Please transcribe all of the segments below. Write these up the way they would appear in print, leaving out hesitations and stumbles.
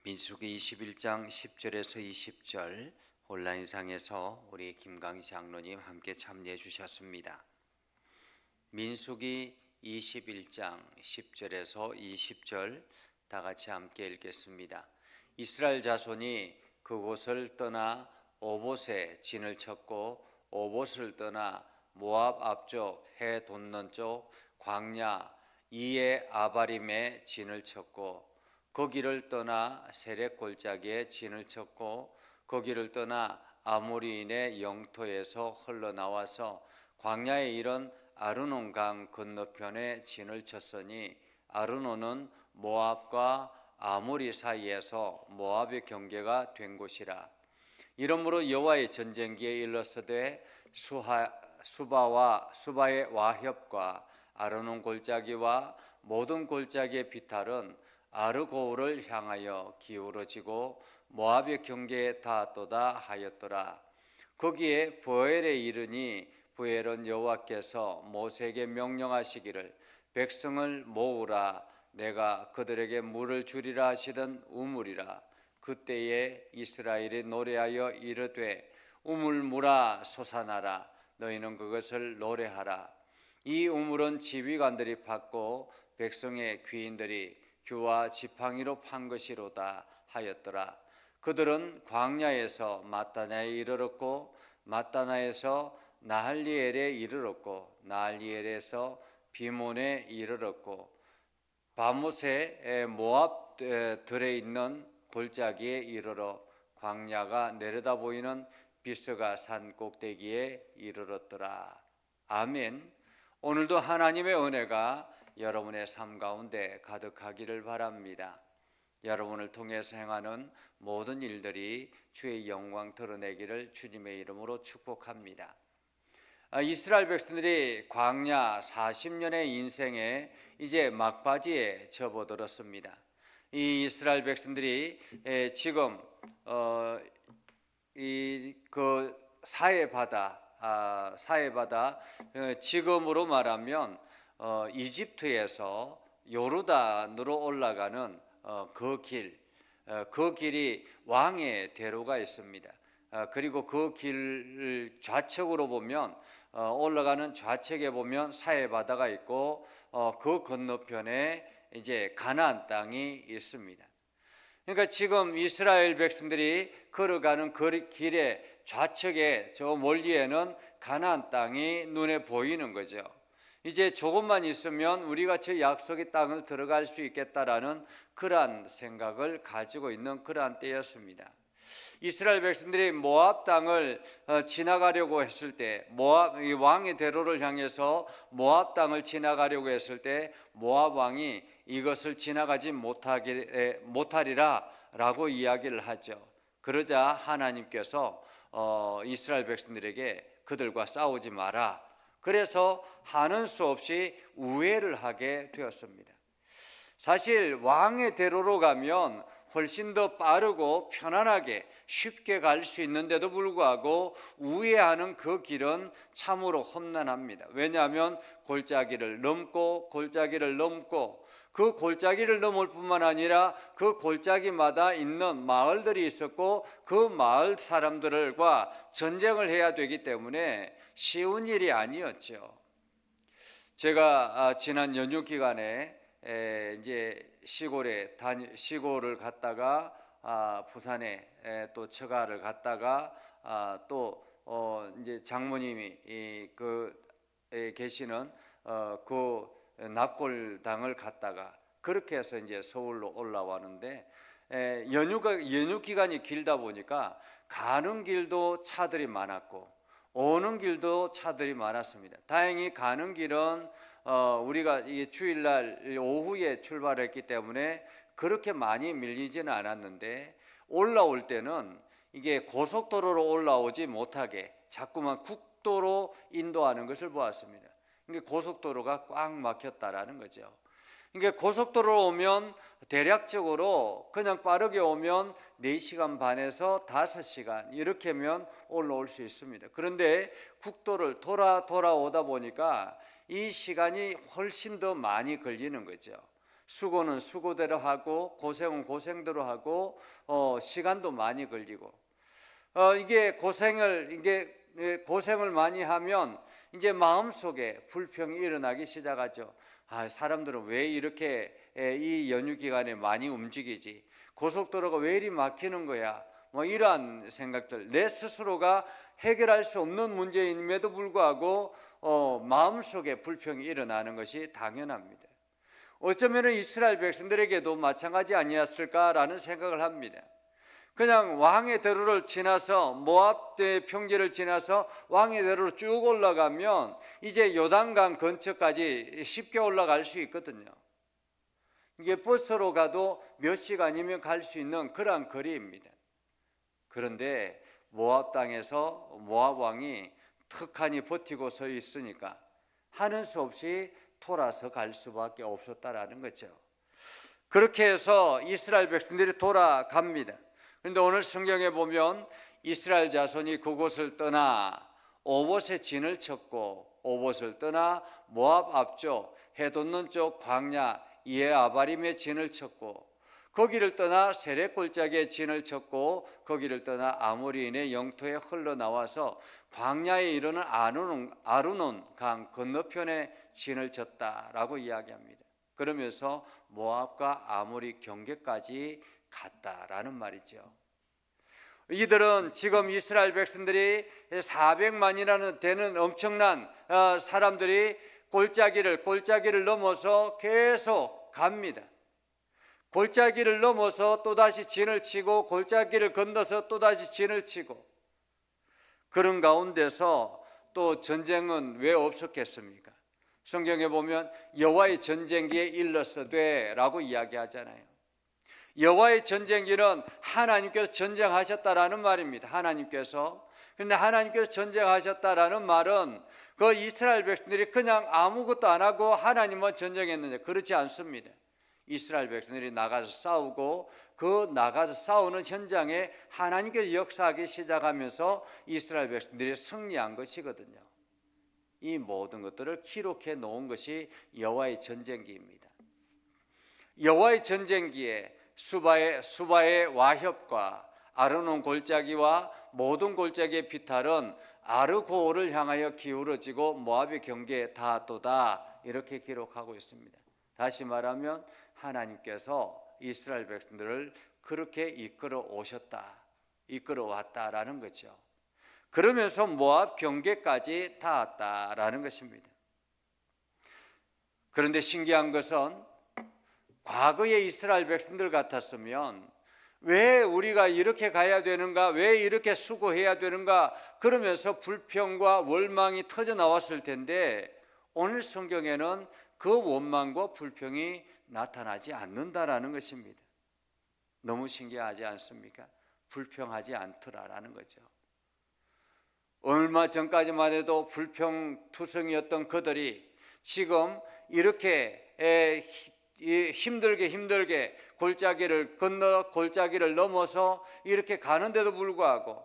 민수기 21장 10절에서 20절 온라인상에서 우리 김강희 장로님 함께 참여해 주셨습니다. 민수기 21장 10절에서 20절 다 같이 함께 읽겠습니다. 이스라엘 자손이 그곳을 떠나 오봇에 진을 쳤고 오봇을 떠나 모압 앞쪽 해 돋는 쪽 광야 이에 아바림에 진을 쳤고 거기를 떠나 세렉 골짜기에 진을 쳤고 거기를 떠나 아모리인의 영토에서 흘러나와서 광야에 이른 아르논 강 건너편에 진을 쳤으니 아르논은 모압과 아모리 사이에서 모압의 경계가 된 곳이라. 이러므로 여호와의 전쟁기에 일렀으되 수바의 와협과 아르논 골짜기와 모든 골짜기의 비탈은 아르고울을 향하여 기울어지고 모압의 경계에 닿았도다 하였더라. 거기에 부엘에 이르니 부엘은 여호와께서 모세에게 명령하시기를 백성을 모으라 내가 그들에게 물을 주리라 하시던 우물이라. 그때에 이스라엘이 노래하여 이르되 우물물아 솟아나라 너희는 그것을 노래하라. 이 우물은 지휘관들이 팠고 백성의 귀인들이 규와 지팡이로 판 것이로다 하였더라. 그들은 광야에서 마따나에 이르렀고 마따나에서 나할리엘에 이르렀고 나할리엘에서 비몬에 이르렀고 바못에 모압 들에 있는 골짜기에 이르러 광야가 내려다 보이는 비스가 산 꼭대기에 이르렀더라. 아멘. 오늘도 하나님의 은혜가 여러분의 삶 가운데 가득하기를 바랍니다. 여러분을 통해서 행하는 모든 일들이 주의 영광 드러내기를 주님의 이름으로 축복합니다. 이스라엘 백성들이 광야 40년의 인생에 이제 막바지에 접어들었습니다. 이 이스라엘 백성들이 지금 그 사해바다 지금으로 말하면 이집트에서 요르단으로 올라가는 그 길이 왕의 대로가 있습니다. 그리고 그 길 좌측으로 보면 올라가는 좌측에 보면 사해바다가 있고 그 건너편에 이제 가나안 땅이 있습니다. 그러니까 지금 이스라엘 백성들이 걸어가는 그 길의 좌측에 저 멀리에는 가나안 땅이 눈에 보이는 거죠. 이제 조금만 있으면 우리가 저 약속의 땅을 들어갈 수 있겠다라는 그러한 생각을 가지고 있는 그러한 때였습니다. 이스라엘 백성들이 모압 땅을 지나가려고 했을 때 모압 왕의 대로를 향해서 모압 땅을 지나가려고 했을 때 모압 왕이 이것을 지나가지 못하리라 라고 이야기를 하죠. 그러자 하나님께서 이스라엘 백성들에게 그들과 싸우지 마라. 그래서 하는 수 없이 우회를 하게 되었습니다. 사실 왕의 대로로 가면 훨씬 더 빠르고 편안하게 쉽게 갈 수 있는데도 불구하고 우회하는 그 길은 참으로 험난합니다. 왜냐하면 골짜기를 넘고 그 골짜기를 넘을 뿐만 아니라 그 골짜기마다 있는 마을들이 있었고 그 마을 사람들과 전쟁을 해야 되기 때문에 쉬운 일이 아니었죠. 제가 지난 연휴 기간에 이제 시골을 갔다가 부산에 또 처가를 갔다가 또 이제 장모님이 계시는 그 납골당을 갔다가 그렇게 해서 이제 서울로 올라왔는데 연휴 기간이 길다 보니까 가는 길도 차들이 많았고 오는 길도 차들이 많았습니다. 다행히 가는 길은 우리가 이 주일날 오후에 출발했기 때문에 그렇게 많이 밀리지는 않았는데 올라올 때는 이게 고속도로로 올라오지 못하게 자꾸만 국도로 인도하는 것을 보았습니다. 그러니까 고속도로가 꽉 막혔다라는 거죠. 그러니까 고속도로로 오면 대략적으로 그냥 빠르게 오면 4시간 반에서 5시간 이렇게면 올라올 수 있습니다. 그런데 국도를 돌아오다 보니까 이 시간이 훨씬 더 많이 걸리는 거죠. 수고는 수고대로 하고 고생은 고생대로 하고 시간도 많이 걸리고 이게 고생을 많이 하면 이제 마음속에 불평이 일어나기 시작하죠. 사람들은 왜 이렇게 이 연휴 기간에 많이 움직이지? 고속도로가 왜 이리 막히는 거야? 뭐 이러한 생각들, 내 스스로가 해결할 수 없는 문제임에도 불구하고 마음속에 불평이 일어나는 것이 당연합니다. 어쩌면 이스라엘 백성들에게도 마찬가지 아니었을까라는 생각을 합니다. 그냥 왕의 대로를 지나서 모압 평지를 지나서 왕의 대로로 쭉 올라가면 이제 요단강 근처까지 쉽게 올라갈 수 있거든요. 이게 버스로 가도 몇 시간이면 갈 수 있는 그러한 거리입니다. 그런데 모압 땅에서 모압 왕이 턱하니 버티고 서 있으니까 하는 수 없이 돌아서 갈 수밖에 없었다라는 거죠. 그렇게 해서 이스라엘 백성들이 돌아갑니다. 그런데 오늘 성경에 보면 이스라엘 자손이 그곳을 떠나 오봇의 진을 쳤고 오봇을 떠나 모압 앞쪽 해 돋는 쪽 광야 이에아바림의 진을 쳤고 거기를 떠나 세렛 골짜기의 진을 쳤고 거기를 떠나 아모리인의 영토에 흘러나와서 광야에 이르는 아르논 강 건너편에 진을 쳤다라고 이야기합니다. 그러면서 모압과 아모리 경계까지 갔다라는 말이죠. 이들은 지금 이스라엘 백성들이 400만이라는 되는 엄청난 사람들이 골짜기를 넘어서 계속 갑니다. 골짜기를 넘어서 또다시 진을 치고 골짜기를 건너서 또다시 진을 치고 그런 가운데서 또 전쟁은 왜 없었겠습니까? 성경에 보면 여호와의 전쟁기에 일렀으되라고 이야기하잖아요. 여호와의 전쟁기는 하나님께서 전쟁하셨다라는 말입니다. 그런데 하나님께서 전쟁하셨다라는 말은 그 이스라엘 백성들이 그냥 아무것도 안 하고 하나님만 전쟁했느냐? 그렇지 않습니다. 이스라엘 백성들이 나가서 싸우고 그 나가서 싸우는 현장에 하나님께서 역사하기 시작하면서 이스라엘 백성들이 승리한 것이거든요. 이 모든 것들을 기록해 놓은 것이 여호와의 전쟁기입니다. 여호와의 전쟁기에 수바의 와협과 아르논 골짜기와 모든 골짜기의 비탈은 아르고를 향하여 기울어지고 모압의 경계에 닿았도다 이렇게 기록하고 있습니다. 다시 말하면 하나님께서 이스라엘 백성들을 그렇게 이끌어 왔다라는 거죠. 그러면서 모압 경계까지 닿았다라는 것입니다. 그런데 신기한 것은 과거의 이스라엘 백성들 같았으면 왜 우리가 이렇게 가야 되는가, 왜 이렇게 수고해야 되는가 그러면서 불평과 원망이 터져 나왔을 텐데 오늘 성경에는 그 원망과 불평이 나타나지 않는다라는 것입니다. 너무 신기하지 않습니까? 불평하지 않더라라는 거죠. 얼마 전까지만 해도 불평투성이었던 그들이 지금 이렇게 힘들게 골짜기를 건너 골짜기를 넘어서 이렇게 가는데도 불구하고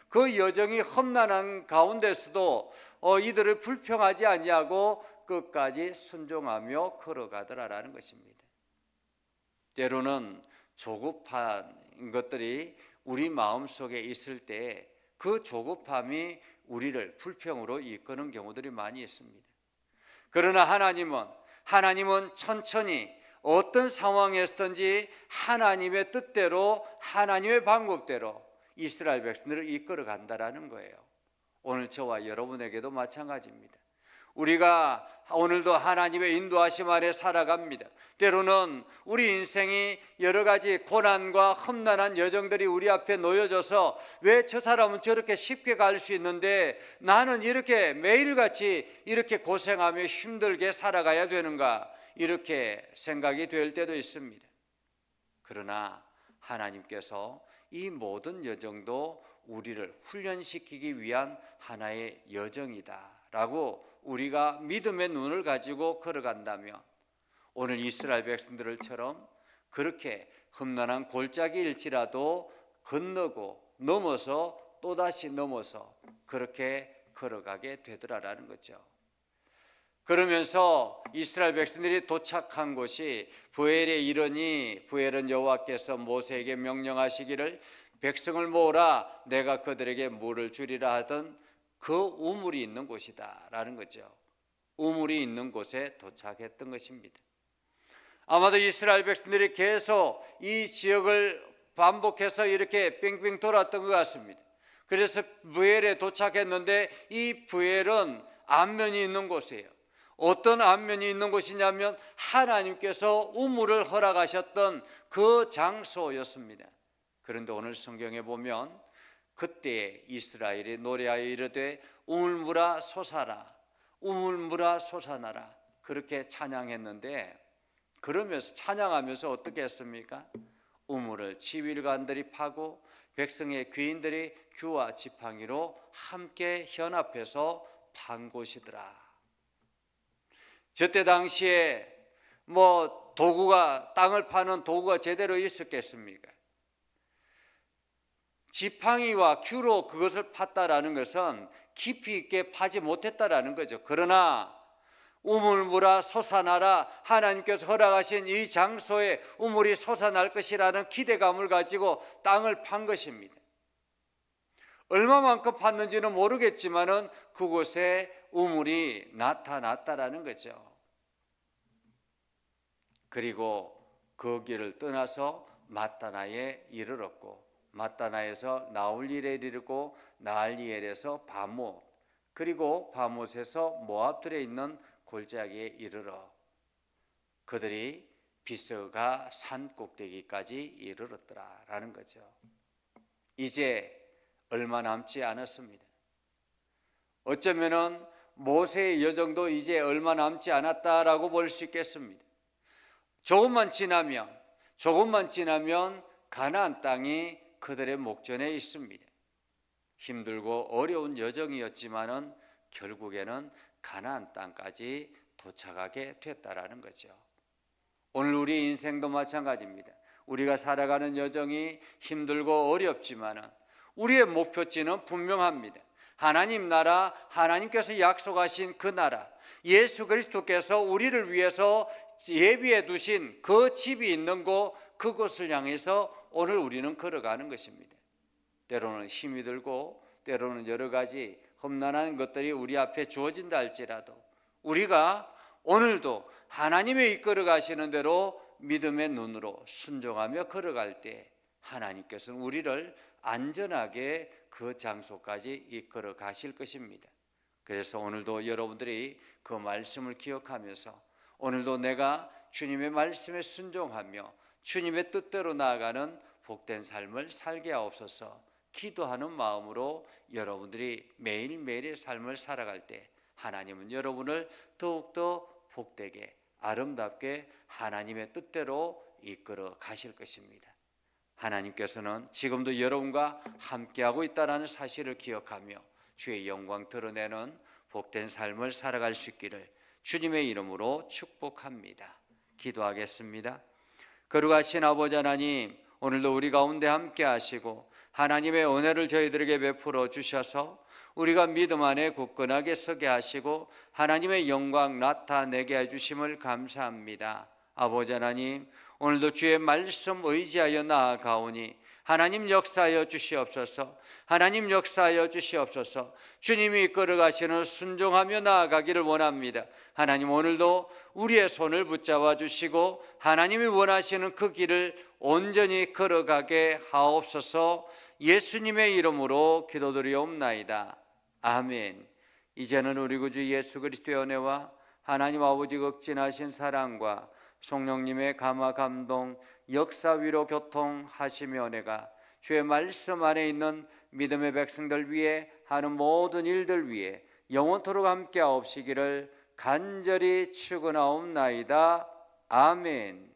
그 여정이 험난한 가운데서도 이들을 불평하지 아니하고 끝까지 순종하며 걸어가더라라는 것입니다. 때로는 조급한 것들이 우리 마음속에 있을 때 그 조급함이 우리를 불평으로 이끄는 경우들이 많이 있습니다. 그러나 하나님은 천천히 어떤 상황에서든지 하나님의 뜻대로 하나님의 방법대로 이스라엘 백성들을 이끌어 간다라는 거예요. 오늘 저와 여러분에게도 마찬가지입니다. 우리가 오늘도 하나님의 인도하심 아래 살아갑니다. 때로는 우리 인생이 여러 가지 고난과 험난한 여정들이 우리 앞에 놓여져서 왜 저 사람은 저렇게 쉽게 갈 수 있는데 나는 이렇게 매일같이 이렇게 고생하며 힘들게 살아가야 되는가 이렇게 생각이 될 때도 있습니다. 그러나 하나님께서 이 모든 여정도 우리를 훈련시키기 위한 하나의 여정이다라고 우리가 믿음의 눈을 가지고 걸어간다면 오늘 이스라엘 백성들처럼 그렇게 험난한 골짜기일지라도 건너고 넘어서 또다시 넘어서 그렇게 걸어가게 되더라라는 거죠. 그러면서 이스라엘 백성들이 도착한 곳이 부엘에 이르니 부엘은 여호와께서 모세에게 명령하시기를 백성을 모으라 내가 그들에게 물을 주리라 하던 그 우물이 있는 곳이다 라는 거죠. 우물이 있는 곳에 도착했던 것입니다. 아마도 이스라엘 백성들이 계속 이 지역을 반복해서 이렇게 뺑뺑 돌았던 것 같습니다. 그래서 부엘에 도착했는데 이 부엘은 안면이 있는 곳이에요. 어떤 안면이 있는 곳이냐면 하나님께서 우물을 허락하셨던 그 장소였습니다. 그런데 오늘 성경에 보면 그때 이스라엘이 노래하여 이르되 우물물아 솟아라 우물물아 솟아나라 그렇게 찬양했는데, 그러면서 찬양하면서 어떻게 했습니까? 우물을 지휘관들이 파고 백성의 귀인들이 규와 지팡이로 함께 연합해서 판 곳이더라. 저때 당시에 도구가, 땅을 파는 도구가 제대로 있었겠습니까? 지팡이와 규로 그것을 팠다라는 것은 깊이 있게 파지 못했다라는 거죠. 그러나 우물물아 솟아나라, 하나님께서 허락하신 이 장소에 우물이 솟아날 것이라는 기대감을 가지고 땅을 판 것입니다. 얼마만큼 팠는지는 모르겠지만은 그곳에 우물이 나타났다라는 거죠. 그리고 그 길을 떠나서 마따나에 이르렀고, 마따나에서 나홀리에 이르고 나할리엘에서 바못, 그리고 바못에서 모압들에 있는 골짜기에 이르러 그들이 비스가 산 꼭대기까지 이르렀더라라는 거죠. 이제 얼마 남지 않았습니다. 어쩌면은 모세의 여정도 이제 얼마 남지 않았다라고 볼 수 있겠습니다. 조금만 지나면 가나안 땅이 그들의 목전에 있습니다. 힘들고 어려운 여정이었지만은 결국에는 가나안 땅까지 도착하게 됐다라는 거죠. 오늘 우리 인생도 마찬가지입니다. 우리가 살아가는 여정이 힘들고 어렵지만은 우리의 목표지는 분명합니다. 하나님 나라, 하나님께서 약속하신 그 나라, 예수 그리스도께서 우리를 위해서 예비해 두신 그 집이 있는 곳, 그곳을 향해서 오늘 우리는 걸어가는 것입니다. 때로는 힘이 들고 때로는 여러 가지 험난한 것들이 우리 앞에 주어진다 할지라도 우리가 오늘도 하나님의 이끌어 가시는 대로 믿음의 눈으로 순종하며 걸어갈 때 하나님께서는 우리를 안전하게 그 장소까지 이끌어 가실 것입니다. 그래서 오늘도 여러분들이 그 말씀을 기억하면서 오늘도 내가 주님의 말씀에 순종하며 주님의 뜻대로 나아가는 복된 삶을 살게 하옵소서. 기도하는 마음으로 여러분들이 매일매일의 삶을 살아갈 때 하나님은 여러분을 더욱더 복되게 아름답게 하나님의 뜻대로 이끌어 가실 것입니다. 하나님께서는 지금도 여러분과 함께하고 있다는 사실을 기억하며 주의 영광 드러내는 복된 삶을 살아갈 수 있기를 주님의 이름으로 축복합니다. 기도하겠습니다. 거룩하신 아버지 하나님, 오늘도 우리 가운데 함께 하시고 하나님의 은혜를 저희들에게 베풀어 주셔서 우리가 믿음 안에 굳건하게 서게 하시고 하나님의 영광 나타내게 해주심을 감사합니다. 아버지 하나님, 오늘도 주의 말씀 의지하여 나아가오니 하나님 역사하여 주시옵소서. 하나님 역사하여 주시옵소서. 주님이 이끌어가시는 순종하며 나아가기를 원합니다. 하나님, 오늘도 우리의 손을 붙잡아 주시고 하나님이 원하시는 그 길을 온전히 걸어가게 하옵소서. 예수님의 이름으로 기도드리옵나이다. 아멘. 이제는 우리 구주 예수 그리스도의 은혜와 하나님 아버지 극진하신 사랑과 성령님의 감화 감동 역사 위로 교통하시며 은혜가 주의 말씀 안에 있는 믿음의 백성들 위해 하는 모든 일들 위해 영원토록 함께 하옵시기를 간절히 축원하옵나이다. 아멘.